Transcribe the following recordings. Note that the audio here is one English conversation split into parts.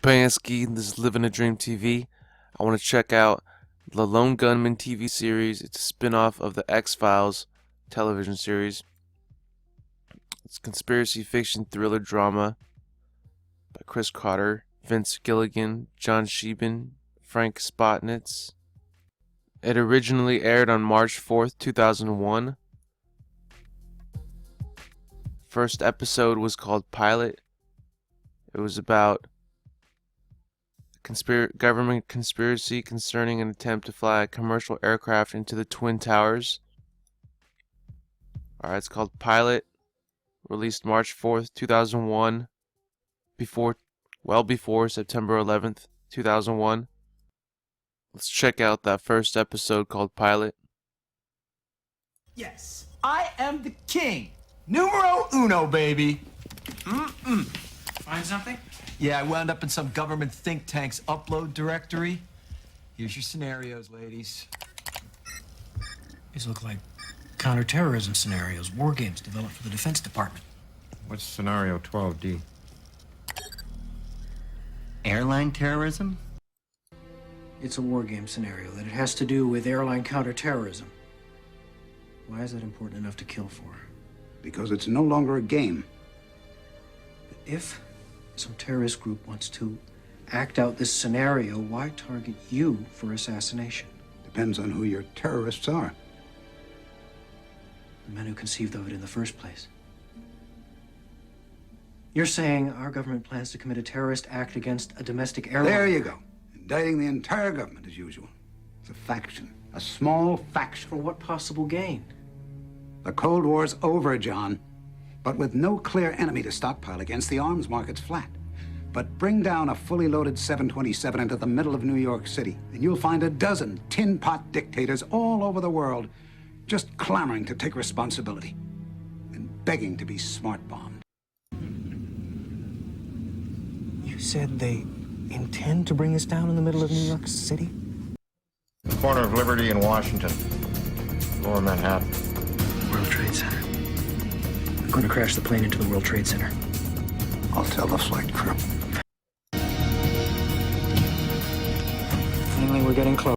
Pansky. This is Living a Dream TV. I want to check out the Lone Gunmen TV series. It's a spin-off of the X-Files television series. It's conspiracy fiction thriller drama by Chris Carter, Vince Gilligan, John Sheben, Frank Spotnitz. It originally aired on March 4th, 2001. First episode was called Pilot. It was about government conspiracy concerning an attempt to fly a commercial aircraft into the Twin Towers. Alright, it's called Pilot. Released March 4th, 2001. Well before September 11th, 2001. Let's check out that first episode called Pilot. Yes, I am the king. Numero uno, baby. Find something? Yeah, I wound up in some government think tank's upload directory. Here's your scenarios, ladies. These look like counterterrorism scenarios, war games developed for the Defense Department. What's scenario 12D? Airline terrorism? It's a war game scenario that it has to do with airline counterterrorism. Why is that important enough to kill for? Because it's no longer a game. If some terrorist group wants to act out this scenario, why target you for assassination? Depends on who your terrorists are. The men who conceived of it in the first place. You're saying our government plans to commit a terrorist act against a domestic airline? There you go. Indicting the entire government as usual. It's a faction. A small faction. For what possible gain? The Cold War's over, John. But with no clear enemy to stockpile against, the arms market's flat. But bring down a fully loaded 727 into the middle of New York City, and you'll find a dozen tin pot dictators all over the world just clamoring to take responsibility and begging to be smart-bombed. You said they intend to bring us down in the middle of New York City? The corner of Liberty and Washington. Lower Manhattan. World Trade Center. We're going to crash the plane into the World Trade Center. I'll tell the flight crew. Finally, we're getting close.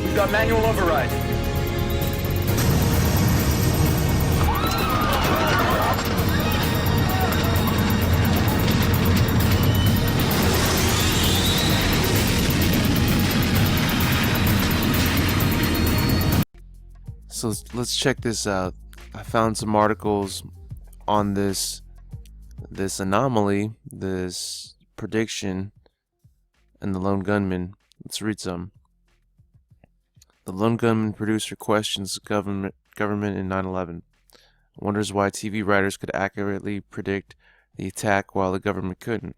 We've got manual override. So let's check this out. I found some articles on this anomaly, this prediction, and the Lone Gunmen. Let's read some. The Lone Gunmen producer questions government in 9/11. Wonders why TV writers could accurately predict the attack while the government couldn't.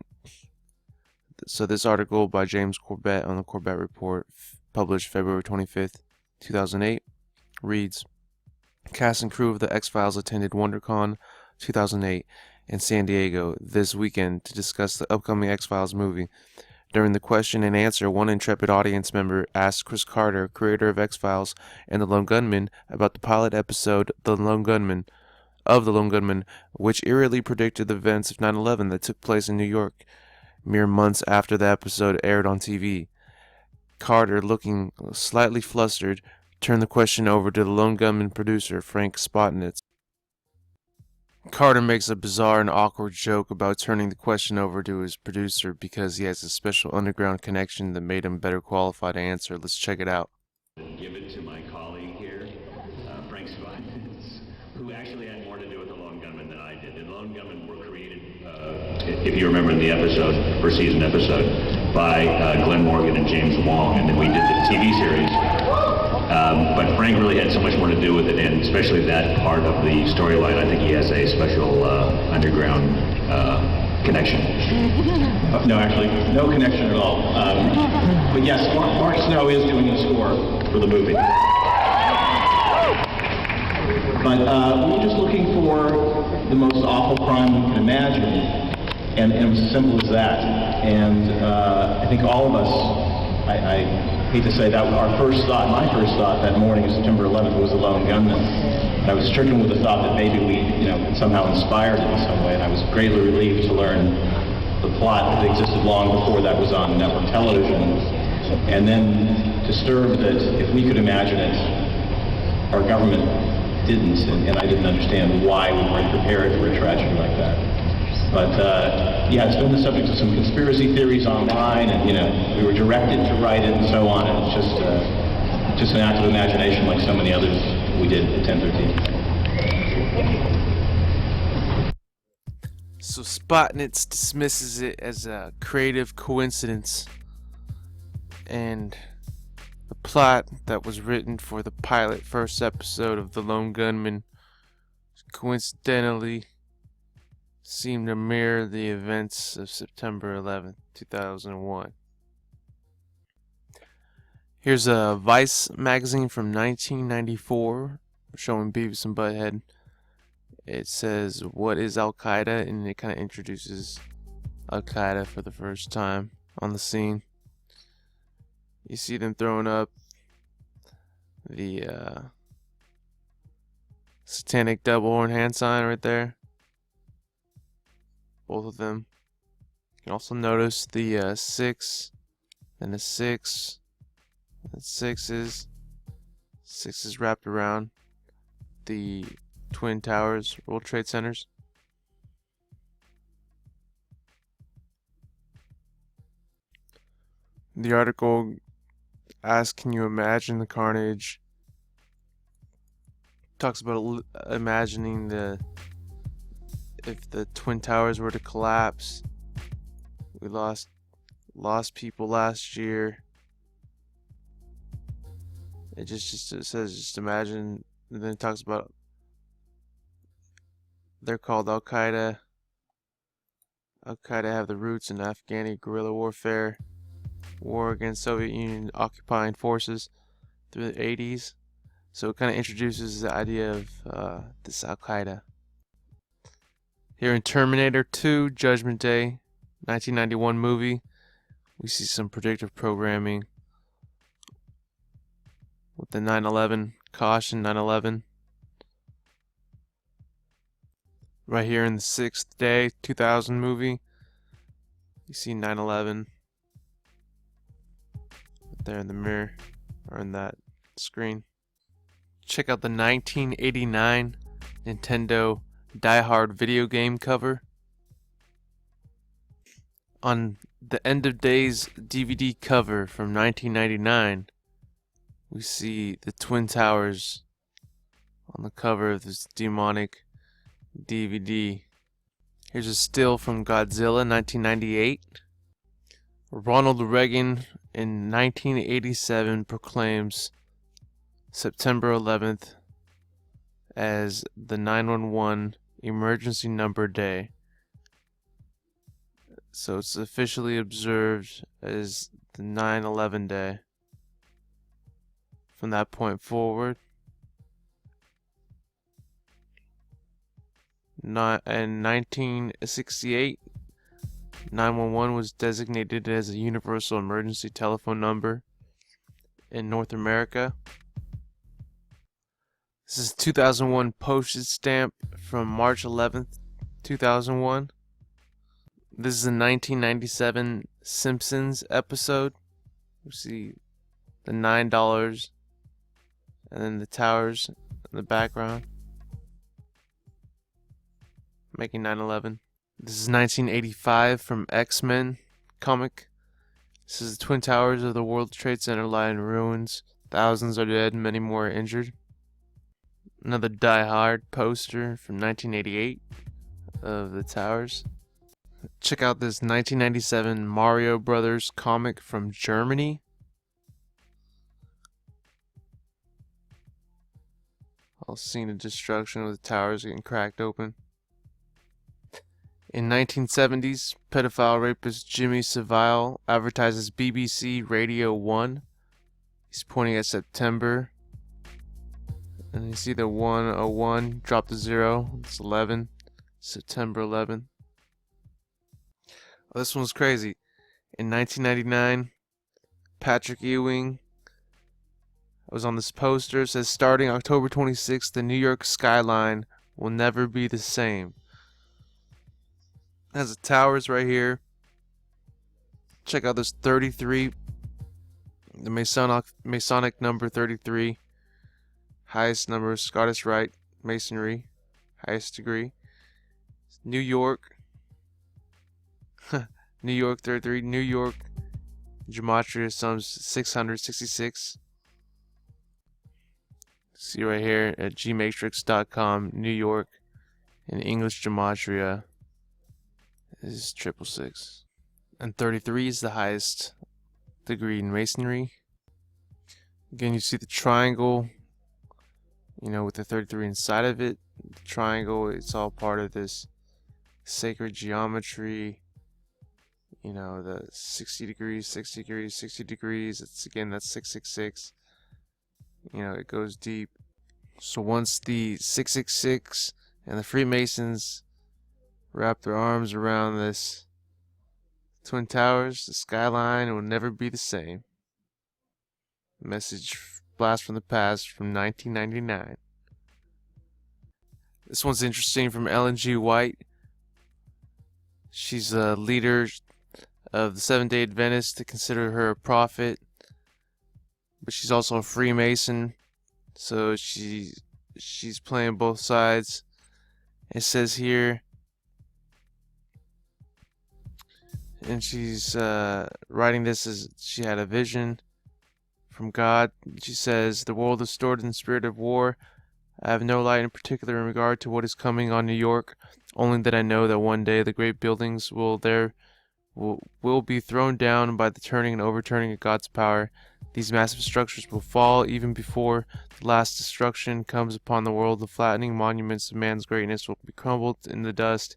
So this article by James Corbett on the Corbett Report, published February 25th, 2008, reads, Cast and crew of the X-Files attended WonderCon 2008 in San Diego this weekend to discuss the upcoming X-Files movie. During the question and answer, one intrepid audience member asked Chris Carter, creator of X-Files and The Lone Gunmen, about the pilot episode The Lone Gunmen, which eerily predicted the events of 9/11 that took place in New York mere months after the episode aired on TV. Carter, looking slightly flustered, turned the question over to the Lone Gunmen producer, Frank Spotnitz. Carter makes a bizarre and awkward joke about turning the question over to his producer because he has a special underground connection that made him better qualified to answer. Let's check it out. Give it to my colleague here, Frank Spotnitz, who actually had more to do with the Lone Gunmen than I did. The Lone Gunmen were created, if you remember in the episode, first season episode, by Glenn Morgan and James Wong, and then we did the TV series. But Frank really had so much more to do with it, and especially that part of the storyline. I think he has a special underground connection. No, actually, no connection at all. But yes, Mark Snow is doing the score for the movie. But we were just looking for the most awful crime we can imagine, and it was as simple as that. And I think all of us, I hate to say that, our first thought, my first thought that morning of September 11th was the Lone Gunmen. And I was stricken with the thought that maybe we, somehow inspired it in some way, and I was greatly relieved to learn the plot that existed long before that was on network television, and then disturbed that if we could imagine it, our government didn't, and I didn't understand why we weren't prepared for a tragedy like that. But yeah, it's been the subject of some conspiracy theories online, and we were directed to write it and so on, and it's just an act of imagination like so many others we did at 1013. So Spotnitz dismisses it as a creative coincidence, and the plot that was written for the pilot first episode of The Lone Gunmen coincidentally seemed to mirror the events of September 11th, 2001. Here's a Vice magazine from 1994 showing Beavis and Butthead. It says, "What is Al-Qaeda?" and it kind of introduces Al-Qaeda for the first time on the scene. You see them throwing up the satanic double horn hand sign right there. Both of them. You can also notice the 6, then a 6, and 6s. 6s wrapped around the Twin Towers, World Trade Centers. The article asks, can you imagine the carnage? Talks about imagining if the Twin Towers were to collapse. We lost people last year. It says just imagine, and then it talks about they're called Al-Qaeda. Al-Qaeda have the roots in Afghani guerrilla warfare, war against Soviet Union occupying forces through the 80s. So it kind of introduces the idea of this Al-Qaeda. Here in Terminator 2, Judgment Day, 1991 movie, we see some predictive programming with the 9/11 caution, 9/11. Right here in the 6th Day, 2000 movie, you see 9/11 there in the mirror, or in that screen. Check out the 1989 Nintendo Die Hard video game cover. On the End of Days DVD cover from 1999, we see the Twin Towers on the cover of this demonic DVD. Here's a still from Godzilla 1998. Ronald Reagan in 1987 proclaims September 11th as the 911 emergency number day. So it's officially observed as the 9/11 day. From that point forward, in 1968, 911 was designated as a universal emergency telephone number in North America. This is 2001 postage stamp from March 11th, 2001. This is a 1997 Simpsons episode. You see the $9 and then the towers in the background, making 9/11. This is 1985 from X-Men comic. This is the Twin Towers of the World Trade Center lie in ruins. Thousands are dead, many more are injured. Another Die Hard poster from 1988 of the towers. Check out this 1997 Mario Brothers comic from Germany. All scene of destruction with the towers getting cracked open. In 1970s, pedophile rapist Jimmy Savile advertises BBC Radio 1. He's pointing at September. And you see the 101 drop to 0. It's 11. September 11th. Oh, this one's crazy. In 1999, Patrick Ewing was on this poster. It says, starting October 26th, the New York skyline will never be the same. It has the towers right here. Check out this 33. The Masonic number 33. Highest number, Scottish Rite Masonry. Highest degree. New York. New York 33. New York. Gematria sums 666. See right here at gmatrix.com. New York. In English Gematria is 666. And 33 is the highest degree in Masonry. Again, you see the triangle, with the 33 inside of it. The triangle, it's all part of this sacred geometry. The 60 degrees, 60 degrees, 60 degrees. That's 666. It goes deep. So once the 666 and the Freemasons wrap their arms around this Twin Towers, the skyline will never be the same. Message blast from the past from 1999. This one's interesting, from Ellen G. White. She's a leader of the Seventh-day Adventists. To consider her a prophet, but she's also a Freemason, so she's playing both sides. It says here, and she's writing this as she had a vision from God. She says, the world is stored in the spirit of war. I have no light in particular in regard to what is coming on New York, only that I know that one day the great buildings will be thrown down by the turning and overturning of God's power. These massive structures will fall even before the last destruction comes upon the world. The flattening monuments of man's greatness will be crumbled in the dust.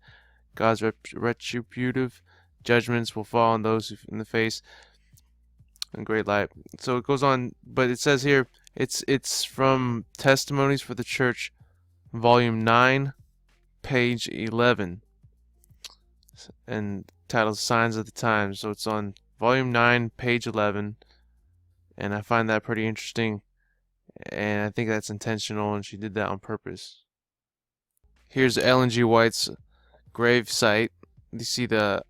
God's retributive judgments will fall on those in the face in great light. So it goes on, but it says here, it's from Testimonies for the Church, volume 9, page 11, and titled Signs of the Times. So it's on volume 9, page 11, and I find that pretty interesting, and I think that's intentional, and she did that on purpose. Here's Ellen G. White's grave site. You see the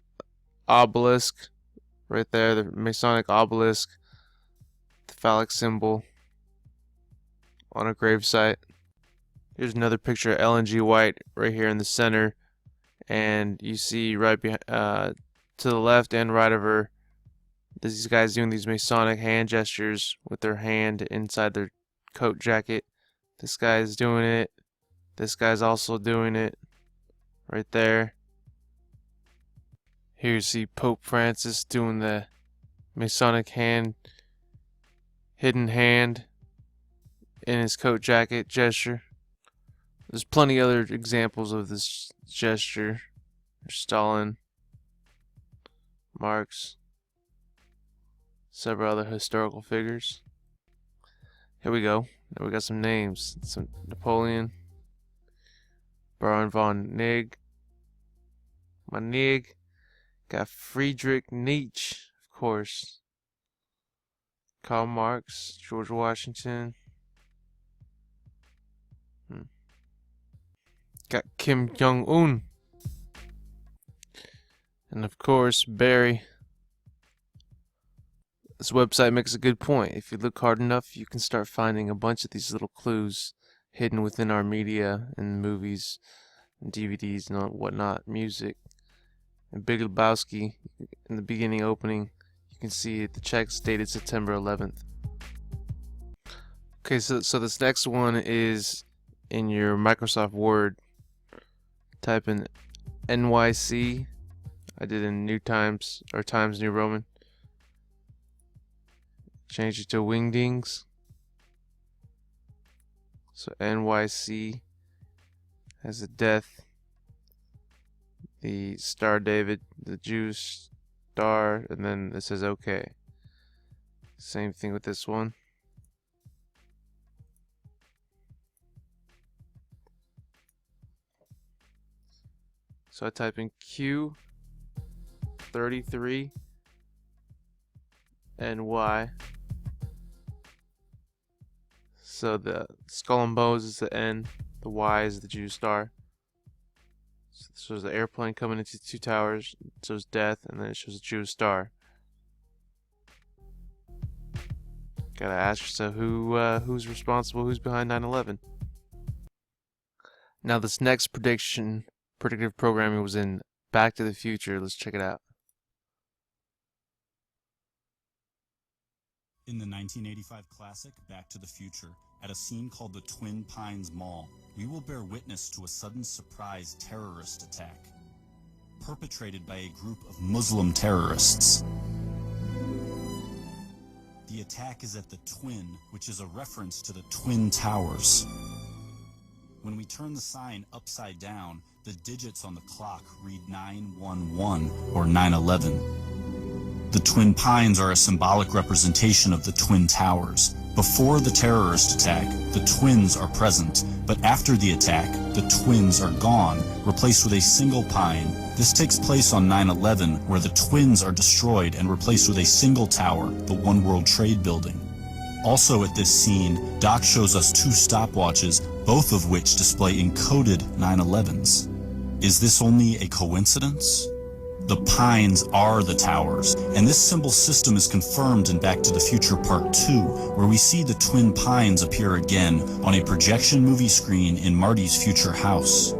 obelisk right there, the Masonic obelisk, the phallic symbol on a grave site. Here's another picture of Ellen G. White right here in the center, and you see right behind, to the left and right of her, these guys doing these Masonic hand gestures with their hand inside their coat jacket. This guy's doing it. This guy's also doing it right there. Here you see Pope Francis doing the Masonic hand, hidden hand in his coat jacket gesture. There's plenty other examples of this gesture. There's Stalin, Marx, several other historical figures. Here we go. Now we got some names. Some Napoleon, Baron von Nig, got Friedrich Nietzsche, of course, Karl Marx, George Washington. Got Kim Jong-un. And of course, Barry. This website makes a good point. If you look hard enough, you can start finding a bunch of these little clues hidden within our media and movies and DVDs and whatnot, music. And Big Lebowski, in the beginning opening, you can see the check's dated September 11th. Okay, so this next one is in your Microsoft Word. Type in NYC. I did in New Times, or Times New Roman. Change it to Wingdings. So NYC has a death. the Star David, the Jew star, and then it says okay. Same thing with this one. So I type in Q33 and Y. So the skull and bones is the N, the Y is the Jew star. So it shows the airplane coming into two towers, it shows death, and then it shows a Jew star. Gotta ask yourself who's responsible, who's behind 9/11. Now this next prediction, predictive programming, was in Back to the Future. Let's check it out. In the 1985 classic Back to the Future, at a scene called the Twin Pines Mall, we will bear witness to a sudden surprise terrorist attack, perpetrated by a group of Muslim terrorists. The attack is at the Twin, which is a reference to the Twin Towers. When we turn the sign upside down, the digits on the clock read 911 or 9/11. The Twin Pines are a symbolic representation of the Twin Towers. Before the terrorist attack, the twins are present, but after the attack, the twins are gone, replaced with a single pine. This takes place on 9/11, where the twins are destroyed and replaced with a single tower, the One World Trade Building. Also at this scene, Doc shows us two stopwatches, both of which display encoded 9/11s. Is this only a coincidence? The pines are the towers, and this symbol system is confirmed in Back to the Future Part 2, where we see the twin pines appear again on a projection movie screen in Marty's future house.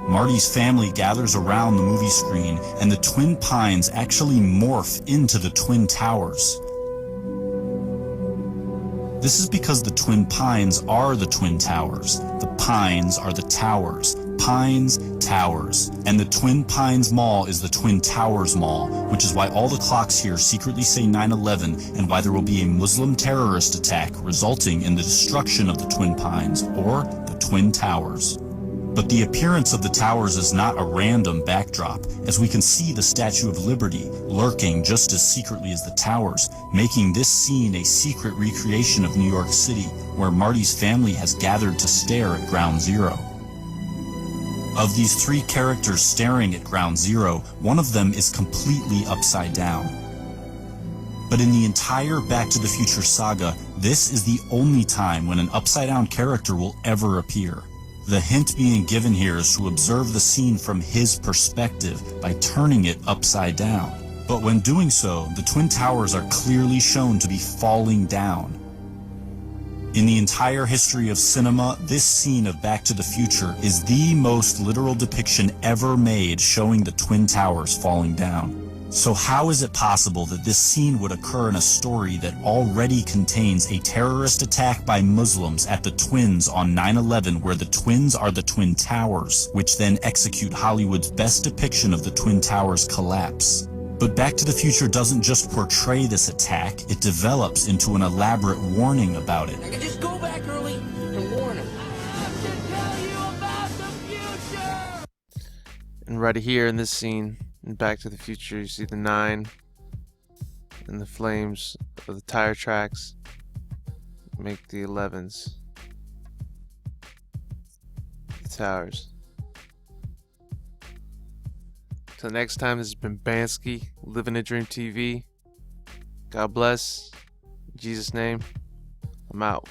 Marty's family gathers around the movie screen, and the twin pines actually morph into the twin towers. This is because the twin pines are the twin towers. The pines are the towers. Pines, towers. And the Twin Pines Mall is the Twin Towers Mall, which is why all the clocks here secretly say 9/11 and why there will be a Muslim terrorist attack resulting in the destruction of the Twin Pines, or the Twin Towers. But the appearance of the towers is not a random backdrop, as we can see the Statue of Liberty lurking just as secretly as the towers, making this scene a secret recreation of New York City, where Marty's family has gathered to stare at Ground Zero. Of these three characters staring at Ground Zero, one of them is completely upside down. But in the entire Back to the Future saga, this is the only time when an upside-down character will ever appear. The hint being given here is to observe the scene from his perspective by turning it upside down. But when doing so, the Twin Towers are clearly shown to be falling down. In the entire history of cinema, this scene of Back to the Future is the most literal depiction ever made showing the Twin Towers falling down. So how is it possible that this scene would occur in a story that already contains a terrorist attack by Muslims at the Twins on 9/11, where the Twins are the Twin Towers, which then execute Hollywood's best depiction of the Twin Towers collapse? But Back to the Future doesn't just portray this attack, it develops into an elaborate warning about it. I can just go back early and warn him. I have to tell you about the future! And right here in this scene, in Back to the Future, you see the 9 and the flames of the tire tracks make the 11s. The towers. Till next time, this has been Bansky, Living a Dream TV. God bless. In Jesus' name, I'm out.